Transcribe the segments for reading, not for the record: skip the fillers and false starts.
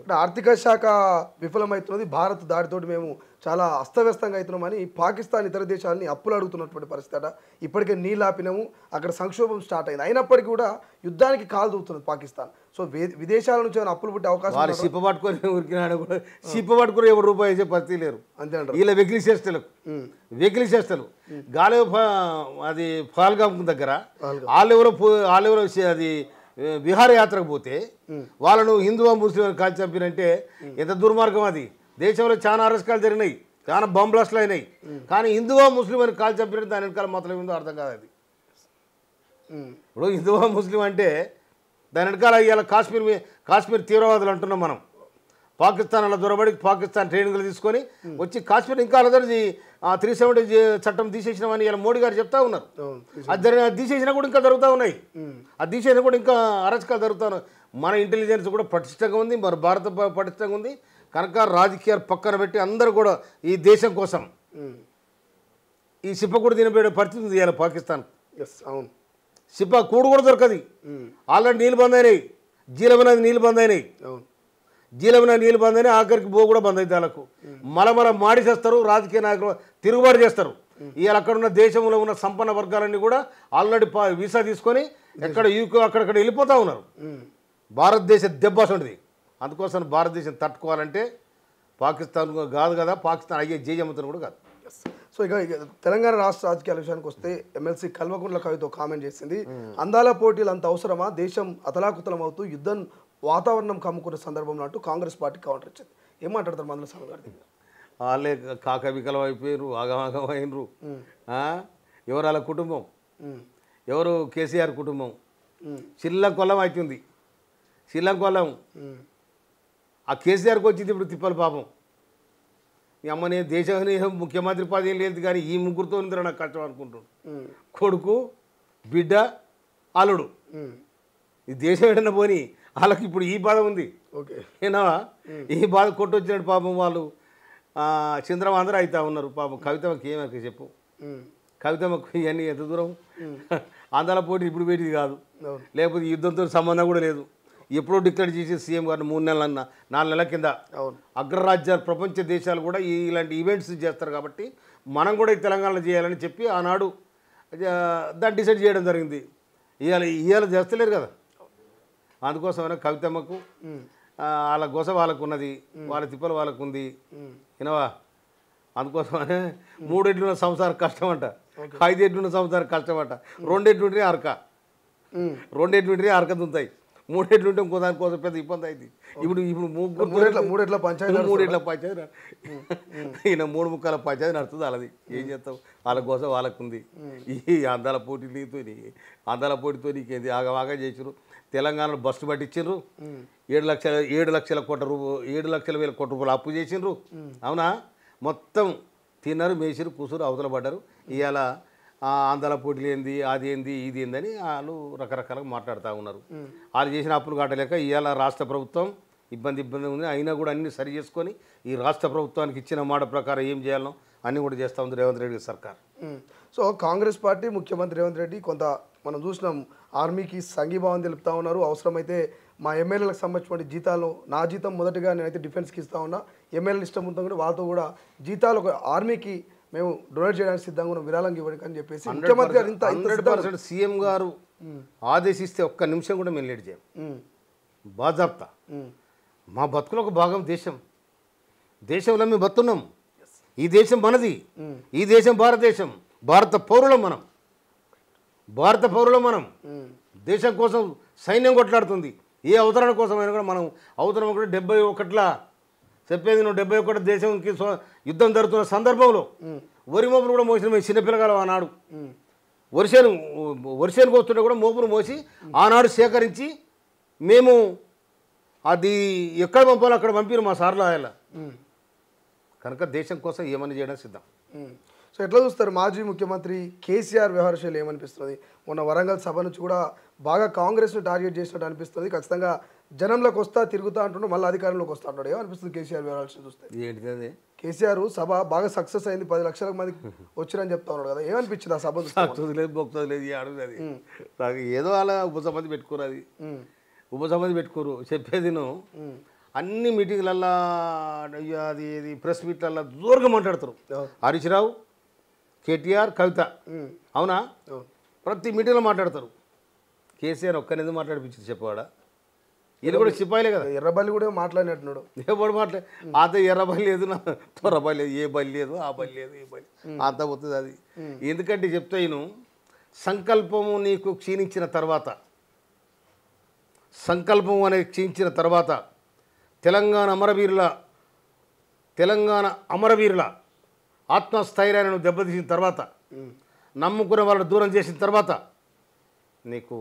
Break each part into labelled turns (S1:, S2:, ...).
S1: అంటే ఆర్థిక శాఖ విఫలమవుతున్నది, భారత్ దాడితోటి మేము చాలా అస్తవ్యస్తంగా అవుతున్నామని పాకిస్తాన్ ఇతర దేశాలని అప్పులు అడుగుతున్నటువంటి పరిస్థితి అట. ఇప్పటికే నీళ్ళు ఆపినాము, అక్కడ సంక్షోభం స్టార్ట్ అయింది. అయినప్పటికీ కూడా యుద్ధానికి కాలు దూకుతున్నది పాకిస్తాన్. సో విదేశాల నుంచి ఏమైనా అప్పులు పుట్టే అవకాశం
S2: సిప్ప పట్టుకొని ఉరికినాడు కూడా సిప్ప పట్టుకుని ఎవరు రూపాయి వేసే పరిస్థితి లేరు.
S1: అంతే అంటారు.
S2: వీళ్ళ వెకిలి చేష్టలు గాలి అది పాల్గాం దగ్గర వాళ్ళెవరో అది విహారయాత్రకు పోతే వాళ్ళను హిందువా ముస్లిం కాల్చి చంపినంటే ఎంత దుర్మార్గం అది. దేశంలో చాలా అరెస్టులు జరిగినాయి, చాలా బాంబ్ బ్లాస్ట్లు అయినాయి, కానీ హిందువా ముస్లిం అని కాల్చి చంపినట్టు దాని వెనకాల మొత్తం ఏందో అర్థం కాదు. అది ఇప్పుడు హిందువా ముస్లిం అంటే దాని వెనకాల ఇవాళ కాశ్మీర్ తీవ్రవాదులు అంటున్నాం మనం. పాకిస్తాన్ అలా దొరబడి పాకిస్తాన్ ట్రైనింగ్లు తీసుకొని వచ్చి కాశ్మీర్ ఇంకా అలదరి 370 చట్టం తీసేసినామని ఇలా మోడీ గారు చెప్తా ఉన్నారు. అది తీసేసినా కూడా ఇంకా జరుగుతూ ఉన్నాయి, అది తీసేసినా కూడా ఇంకా అరాచకాలు జరుగుతూ ఉన్నాయి. మన ఇంటెలిజెన్స్ కూడా పటిష్టంగా ఉంది, మన భారత పటిష్టంగా ఉంది కనుక రాజకీయాలు పక్కన పెట్టి అందరూ కూడా ఈ దేశం కోసం ఈ సిప్ప కూడా తినబడే పరిస్థితి ఉంది ఇవాళ పాకిస్తాన్.
S1: అవును,
S2: సిప్ప కూడు కూడా దొరకది. ఆల్రెడీ నీళ్ళు బంద్ అయినాయి, జీలమనేది నీళ్ళు బంద్ అయినాయి, జీలమైన నీళ్ళు బంద్ అయినాయి, ఆఖరికి బో కూడా బంద్ అయితే వాళ్ళకు మల మాడిసేస్తారు. రాజకీయ నాయకులు తిరుగుబాటు చేస్తారు. ఇవాళ అక్కడ ఉన్న దేశంలో ఉన్న సంపన్న వర్గాలన్నీ కూడా ఆల్రెడీ వీసా తీసుకొని ఎక్కడ యూకే అక్కడక్కడ వెళ్ళిపోతూ ఉన్నారు. భారతదేశ దెబ్బ ఉంటుంది. అందుకోసం భారతదేశం తట్టుకోవాలంటే పాకిస్తాన్ కాదు కదా, పాకిస్తాన్ అయ్యే జయజమ్మతో కూడా కాదు.
S1: సో ఇక తెలంగాణ రాష్ట్ర రాజకీయాల విషయానికి వస్తే ఎమ్మెల్సీ కల్వకుంట్ల కవిత కామెంట్ చేసింది. అందాల పోటీలు అంత అవసరమా, దేశం అతలాకుతలం అవుతూ యుద్ధం వాతావరణం కమ్ముకున్న సందర్భంలో అంటూ కాంగ్రెస్ పార్టీ కౌంటర్ ఇచ్చింది. ఏం మాట్లాడతారు మందుల స్వామి గారి?
S2: వాళ్ళే కాక వికలం అయిపోయారు, ఆగమాగం అయినరు. ఎవరు వాళ్ళ కుటుంబం, ఎవరు కేసీఆర్ కుటుంబం చిల్లంకొల్లం అవుతుంది. చిల్లంకొల్లం ఆ కేసీఆర్కి వచ్చింది ఇప్పుడు తిప్పలు పాపం. ఈ అమ్మని దేశాన్ని ముఖ్యమంత్రి పదవి లేదు కానీ ఈ ముగ్గురితో ఉందిరా నాకు కష్టం అనుకుంటున్నాడు. కొడుకు, బిడ్డ, అల్లుడు. ఈ దేశం ఏడన్నా పోని వాళ్ళకి ఇప్పుడు ఈ బాధ ఉంది. ఏనా ఈ బాధ కొట్టొచ్చినట్టు పాపం వాళ్ళు చంద్రమ అందరూ అవుతా ఉన్నారు. పాపం కవితమ్మకి ఏమని చెప్పు, కవితమ్మకు ఇవన్నీ ఎంత దూరం అందాల పోటీ ఇప్పుడు పెట్టింది కాదు, లేకపోతే యుద్ధంతో సంబంధం కూడా లేదు. ఎప్పుడో డిక్లేర్ చేసి సీఎం గారిని 3 నెలలన్నా 4 నెలల కింద. అగ్రరాజ్యాలు ప్రపంచ దేశాలు కూడా ఇలాంటి ఈవెంట్స్ చేస్తారు కాబట్టి మనం కూడా ఈ తెలంగాణలో చేయాలని చెప్పి ఆనాడు దాన్ని డిసైడ్ చేయడం జరిగింది. ఇవాళ చేస్తలేరు కదా. అందుకోసమైనా కవితమ్మకు వాళ్ళ గోస వాళ్ళకు ఉన్నది, వాళ్ళ తిప్పలు వాళ్ళకు ఉంది. వినవా? అందుకోసమనే 3 ఎట్లున్న సంసారం కష్టమంట, 5 ఎట్లున్న సంసారం కష్టమంట, 2 ఎట్లుంటే అరక, 2 ఎట్లుంటే అరక దుంతాయి, 3 ఎట్లుంటే ఇంకో దానికోసం పెద్ద ఇబ్బంది అయింది. ఇప్పుడు
S1: మూడెట్ల పంచాయతీ
S2: ఈయన 3 ముక్కల పంచాయతీ నడుస్తుంది. వాళ్ళది ఏం చేస్తాం, వాళ్ళ కోసం వాళ్ళకుంది. ఈ అందాల పోటీతో నీకేంది ఆగమాగా చేసారు. తెలంగాణలో బస్సు పట్టించారు, 7 లక్షల కోట్ల రూపాయలు అప్పు చేసిండ్రు. అవునా? మొత్తం తిన్నారు, మేసిరు, కూసురు, అవతల పడ్డారు. ఇవాళ అందాల పోటీలు ఏంది, అది ఏంది, ఇది ఏందని వాళ్ళు రకరకాలుగా మాట్లాడుతూ ఉన్నారు. వాళ్ళు చేసిన అప్పులు కట్టలేక ఇవాళ రాష్ట్ర ప్రభుత్వం ఇబ్బంది ఉంది. అయినా కూడా అన్ని సరి చేసుకొని ఈ రాష్ట్ర ప్రభుత్వానికి ఇచ్చిన మాట ప్రకారం ఏం చేయాలనో అన్నీ కూడా చేస్తూ ఉంది రేవంత్ రెడ్డి సర్కార్.
S1: సో కాంగ్రెస్ పార్టీ, ముఖ్యమంత్రి రేవంత్ రెడ్డి కొంత మనం చూసినాం ఆర్మీకి సంఘీభావం తెలుపుతా ఉన్నారు. అవసరమైతే మా ఎమ్మెల్యేలకు సంబంధించిన జీతాలు, నా జీతం మొదటిగా నేనైతే డిఫెన్స్కి ఇస్తా ఉన్నా, ఎమ్మెల్యేలు ఇష్టం ఉంటుంది కూడా వాళ్ళతో కూడా జీతాలు ఆర్మీకి మేము డొనేట్ చేయడానికి సిద్ధంగా ఉన్నాం, విరాళంగా ఇవ్వడానికి అని చెప్పేసి ముఖ్యమంత్రి గారు
S2: 100% సీఎం గారు ఆదేశిస్తే ఒక్క నిమిషం కూడా మేము లేట్ చేయం. బాజాప్తా మా బతుకులో ఒక భాగం దేశం, దేశంలో మేము బతున్నాం. ఈ దేశం మనది, ఈ దేశం భారతదేశం, భారత పౌరులం మనం, దేశం కోసం సైన్యం కొట్లాడుతుంది. ఏ అవతరణ కోసమైనా కూడా మనం అవతరం కూడా 71లా చెప్పేది. నువ్వు 71 దేశంకి యుద్ధం జరుగుతున్న సందర్భంలో వరి మోపులు కూడా మోసిన మేము చిన్నపిల్లగాలు ఆనాడు. వరిసేనుకు వస్తుంటే కూడా మోపును మోసి ఆనాడు సేకరించి మేము అది ఎక్కడ పంపాలో అక్కడ పంపిన మా సార్లు ఆయన. కనుక దేశం కోసం ఏమని చేయడం సిద్ధం.
S1: సో ఎట్లా చూస్తారు మాజీ ముఖ్యమంత్రి కేసీఆర్ వ్యవహార శైలి ఏమనిపిస్తుంది? మొన్న వరంగల్ సభ నుంచి కూడా బాగా కాంగ్రెస్ను టార్గెట్ చేసినట్టు అనిపిస్తుంది. ఖచ్చితంగా జనంలోకి వస్తా తిరుగుతా అంటున్నాడు, మళ్ళీ అధికారంలోకి వస్తా అంటాడు. ఏమనిపిస్తుంది కేసీఆర్ వ్యవహార శైలి చూస్తే?
S2: ఏంటిది?
S1: కేసీఆర్ సభ బాగా సక్సెస్ అయింది, 10 లక్షల మందికి వచ్చిరని చెప్తా ఉన్నాడు కదా, ఏమనిపించింది ఆ సభ?
S2: లేదు నాకు ఏదో అలా ఉపసంపత్తి పెట్టుకోరు, అది ఉపసంపత్తి పెట్టుకోరు. చెప్పేది అన్ని మీటింగ్లల్లో అది ఇది ప్రెస్ మీట్లల్లో జోరుగా మాట్లాడతారు. హరీష్ రావు, కేటీఆర్, కవిత, అవునా? ప్రతి మీటింగ్లో మాట్లాడతారు. కేసీఆర్ ఒక్కనేది మాట్లాడిపించింది చెప్పవాడా? వీళ్ళు కూడా సిపాయిలే కదా.
S1: ఎర్రబల్లి కూడా మాట్లాడినట్టున్నాడు.
S2: ఎవడు అంత ఎర్రబల్లి లేదు, తొర్రబల్లి లేదు, ఏ బల్లి లేదు, ఆ బల్లి లేదు, ఏ బల్లి అంత పోతుంది అది. ఎందుకంటే చెప్తా నేను, సంకల్పము నీకు క్షీణించిన తర్వాత, సంకల్పం అనేది క్షీణించిన తర్వాత తెలంగాణ అమరవీరుల ఆత్మస్థైర్యాన్ని దెబ్బతీసిన తర్వాత, నమ్ముకున్న వాళ్ళని దూరం చేసిన తర్వాత నీకు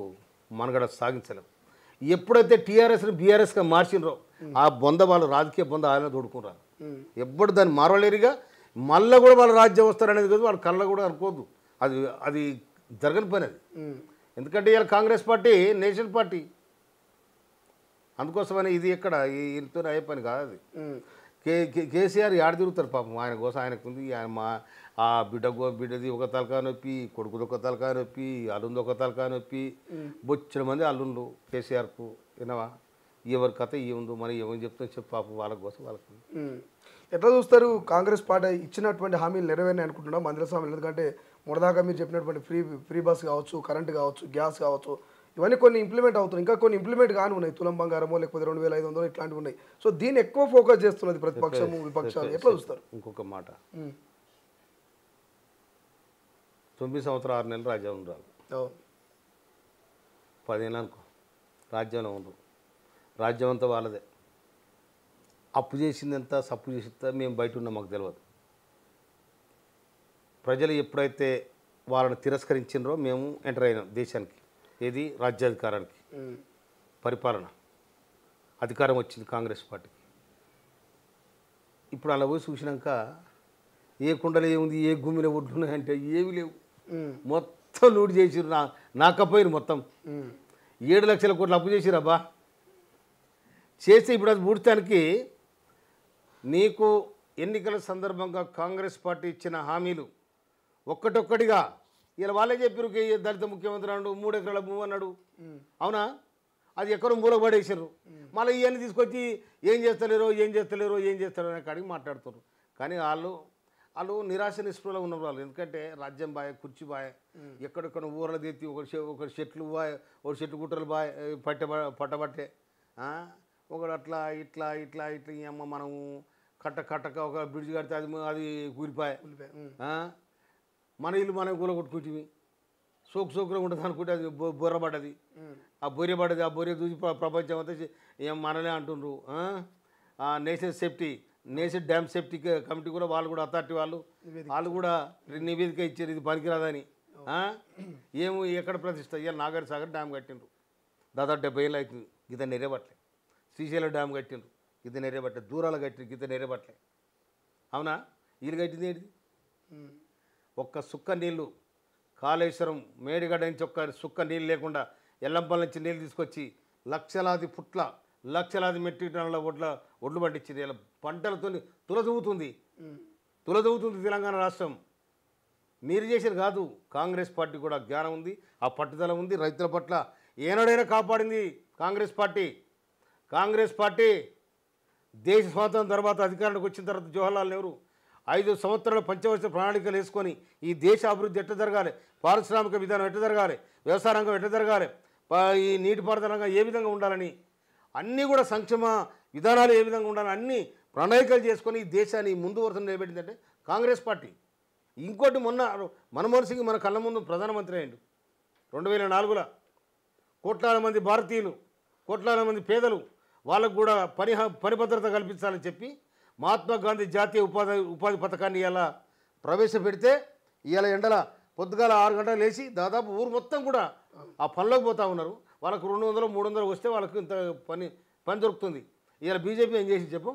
S2: మనుగడ సాగించలేవు. ఎప్పుడైతే టీఆర్ఎస్ని బీఆర్ఎస్గా మార్చినరో ఆ బొంద వాళ్ళు రాజకీయ బొంద ఆయన తోడుకున్నారు. ఎప్పుడు దాన్ని మారలేరుగా. మళ్ళీ కూడా వాళ్ళు రాజ్యం వస్తారనేది కాదు, వాళ్ళ కళ్ళ కూడా అనుకోవద్దు. అది జరగని పని అది. ఎందుకంటే ఇవాళ కాంగ్రెస్ పార్టీ నేషనల్ పార్టీ. అందుకోసమని ఇది ఎక్కడ ఇంతో అయ్యే పని కాదు అది. కేసీఆర్ ఆడ తిరుగుతారు పాపం, ఆయన కోసం ఆయనకు ఉంది. ఆయన ఆ బిడ్డది ఒక తలకాయ నొప్పి, కొడుకుది ఒక తలకాయ నొప్పి, అల్లుంది ఒక తలకాయ నొప్పి, బొచ్చిన మంది అల్లుండ్రు కేసీఆర్కు. వినవా? ఎవరి కథ ఏముందో మరి ఏమని చెప్తాం చెప్పు పాపం, వాళ్ళ కోసం వాళ్ళకి.
S1: ఎట్లా చూస్తారు కాంగ్రెస్ పార్టీ ఇచ్చినటువంటి హామీలు నెరవేరని అనుకుంటున్నాం మందిర స్వామి? ఎందుకంటే మొదదాకా మీరు చెప్పినటువంటి ఫ్రీ బస్ కావచ్చు, కరెంట్ కావచ్చు, గ్యాస్ కావచ్చు, ఇవన్నీ కొన్ని ఇంప్లిమెంట్ అవుతున్నాయి. ఇంకా కొన్ని ఇంప్లిమెంట్ కాని ఉన్నాయి. తులం బంగారమో లేకపోతే 2500 ఇట్లాంటివి ఉన్నాయి. సో దీన్ని ఎక్కువ ఫోకస్ చేస్తున్నది ప్రతిపక్షము, విపక్షాలు. ఎట్లా చూస్తారు?
S2: ఇంకొక మాట, 9 సంవత్సరాలు 6 నెలలు రాజ్యం ఉండాలి, 10 ఏళ్ళు అనుకో రాజ్యంలో ఉండరు. రాజ్యం అంతా వాళ్ళదే. అప్పు చేసిందంతా సప్పు చేసిందా మేము బయట ఉన్నాం మాకు తెలియదు. ప్రజలు ఎప్పుడైతే వాళ్ళని తిరస్కరించినరో మేము ఎంటర్ అయినాం దేశానికి. ఏది? రాజ్యాధికారానికి. పరిపాలన అధికారం వచ్చింది కాంగ్రెస్ పార్టీకి. ఇప్పుడు అలా పోయి చూసినాక ఏ కుండలు ఏముంది, ఏ గుమ్మిలో ఒడ్డున్నాయంటే ఏమి లేవు. మొత్తం లూట్ చేసిరు. నాకపోయిరు మొత్తం 7 లక్షల కోట్లు అప్పు చేసిరబ్బా. చేసి ఇప్పుడు అది పూడ్చడానికి నీకు ఎన్నికల సందర్భంగా కాంగ్రెస్ పార్టీ ఇచ్చిన హామీలు ఒక్కటొక్కటిగా ఇలా వాళ్ళే చెప్పారు. దళిత ముఖ్యమంత్రి అన్నాడు, 3 ఎకరాల భూమి అన్నాడు, అవునా? అది ఎక్కడో మూలకు పడేసారు. మళ్ళీ ఇవన్నీ తీసుకొచ్చి ఏం చేస్తలేరో అనే కాడికి మాట్లాడుతారు. కానీ వాళ్ళు నిరాశ నిస్పృహలో ఉన్న వాళ్ళు. ఎందుకంటే రాజ్యం బాయ్, కుర్చీ బాయ్, ఎక్కడెక్కడ ఊరలు తెత్తి ఒక చెట్లు బాయ్, ఒక చెట్టు గుట్టలు బాయ్ పట్టబట్టే, ఒకడు అట్లా ఇట్లా ఈ అమ్మ మనము కట్టక ఒక బ్రిడ్జ్ కడితే అది కూలిపాయ. మన ఇల్లు మనం కూలగొట్టుకుంటుంది, సోకులో ఉంటుంది అనుకుంటే అది బొర్రబడ్డది. ఆ బొర్రె చూసి ప్రపంచం అంతా ఏం మనలే అంటుండ్రు. నేషనల్ డ్యామ్ సేఫ్టీ కమిటీ కూడా వాళ్ళు కూడా అథారిటీ వాళ్ళు కూడా నివేదిక ఇచ్చారు ఇది పనికిరాదని. ఎక్కడ ప్రతిష్ట? ఇవాళ నాగార్జున సాగర్ డ్యామ్ కట్టిండ్రు, దాదాపు 70 ఏళ్ళు అవుతుంది, గీత నెరేబట్లే. శ్రీశైలం డ్యామ్ కట్టిండ్రు, గీత నెరేబట్లే. దూరాలు కట్టిండ్రు, గీత నెరేబట్లే. అవునా? వీళ్ళు కట్టింది ఏంటిది? ఒక్క సుక్క నీళ్ళు కాళేశ్వరం మేడిగడ్డ నుంచి ఒక్క సుక్క నీళ్ళు లేకుండా ఎల్లంపల్లి నుంచి నీళ్ళు తీసుకొచ్చి లక్షలాది మెట్రిక్ టన్నుల ఒడ్లు పండించింది. ఇలా పంటలతో తులదూగుతుంది తెలంగాణ రాష్ట్రం. మీరు చేసేది కాదు, కాంగ్రెస్ పార్టీ కూడా జ్ఞానం ఉంది, ఆ పట్టుదల ఉంది. రైతుల పట్ల ఏనాడైనా కాపాడింది కాంగ్రెస్ పార్టీ. దేశ స్వాతంత్రం తర్వాత అధికారానికి వచ్చిన తర్వాత జవహర్లాల్ నెహ్రూ 5 సంవత్సరాల పంచవర్ష ప్రణాళికలు వేసుకొని ఈ దేశ అభివృద్ధి ఎట్లా జరగాలి, పారిశ్రామిక విధానం ఎట్లా జరగాలి, వ్యవసాయ రంగం ఎట్లా జరగాలి, ఈ నీటిపారుదల రంగం ఏ విధంగా ఉండాలని, అన్నీ కూడా సంక్షేమ విధానాలు ఏ విధంగా ఉండాలని అన్ని ప్రణాళికలు చేసుకొని ఈ దేశాన్ని ముందు వరుసను నిలబెట్టిందంటే కాంగ్రెస్ పార్టీ. ఇంకోటి మొన్న మన్మోహన్ సింగ్ మన కళ్ళ ముందు ప్రధానమంత్రి అయ్యిండు 2004లో. కోట్లాది మంది భారతీయులు, కోట్లాది మంది పేదలు, వాళ్ళకు కూడా పని భద్రత కల్పించాలని చెప్పి మహాత్మా గాంధీ జాతీయ ఉపాధి పథకాన్ని ఇలా ప్రవేశపెడితే ఇవాళ ఎండల పొద్దుగాల 6 గంటలు లేచి దాదాపు ఊరు మొత్తం కూడా ఆ పనిలోకి పోతూ ఉన్నారు. వాళ్ళకు 200, 300 వస్తే వాళ్ళకు ఇంత పని దొరుకుతుంది. ఇవాళ బీజేపీ ఏం చేసింది చెప్పు?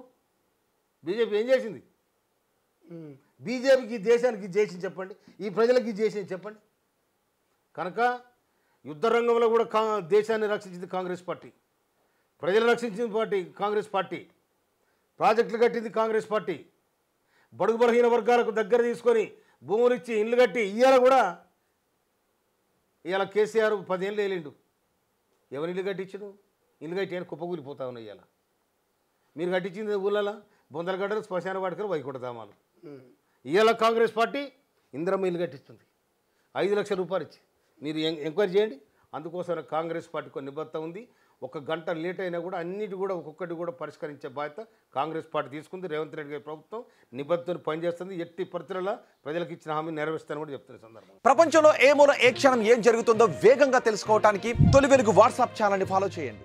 S2: బీజేపీ ఏం చేసింది? బీజేపీకి దేశానికి చేసింది చెప్పండి, ఈ ప్రజలకి చేసింది చెప్పండి. కనుక యుద్ధ రంగంలో కూడా దేశాన్ని రక్షించింది కాంగ్రెస్ పార్టీ, ప్రజలు రక్షించిన పార్టీ కాంగ్రెస్ పార్టీ, ప్రాజెక్టులు కట్టింది కాంగ్రెస్ పార్టీ, బడుగు బలహీన వర్గాలకు దగ్గర తీసుకొని భూములు ఇచ్చి ఇల్లు కట్టి ఇవాళ కేసీఆర్ 10 ఏళ్ళు వేలిండు. ఎవరు ఇల్లు కట్టించడు? ఇల్లు కట్టి కుప్పకూలిపోతా ఉన్నాయి. ఇవాళ మీరు కట్టించింది ఊళ్ళలో బొందలగడ్డలు శ్మశాన వాటికలు వైకుంఠధామాలు. ఇవాళ కాంగ్రెస్ పార్టీ ఇందిరమ్మ ఇల్లు కట్టిస్తుంది 5 లక్షల రూపాయలు ఇచ్చి. మీరు ఎంక్వైరీ చేయండి. అందుకోసం కాంగ్రెస్ పార్టీ కొన్ని నిబద్ధత ఉంది. 1 గంట లేట్ అయినా కూడా అన్నిటి కూడా ఒక్కొక్కటి కూడా పరిష్కరించే బాధ్యత కాంగ్రెస్ పార్టీ తీసుకుంది. రేవంత్ రెడ్డి గారి ప్రభుత్వం నిబద్ధతను పనిచేస్తుంది. ఎట్టి పరిస్థితుల్లో ప్రజలకు ఇచ్చిన హామీ నెరవేరుస్తానని కూడా చెప్తున్న సందర్భం.
S3: ప్రపంచంలో ఏ మూల ఏ క్షణం ఏం జరుగుతుందో వేగంగా తెలుసుకోవడానికి తొలి వెలుగు వాట్సాప్ ఛానల్ని ఫాలో చేయండి.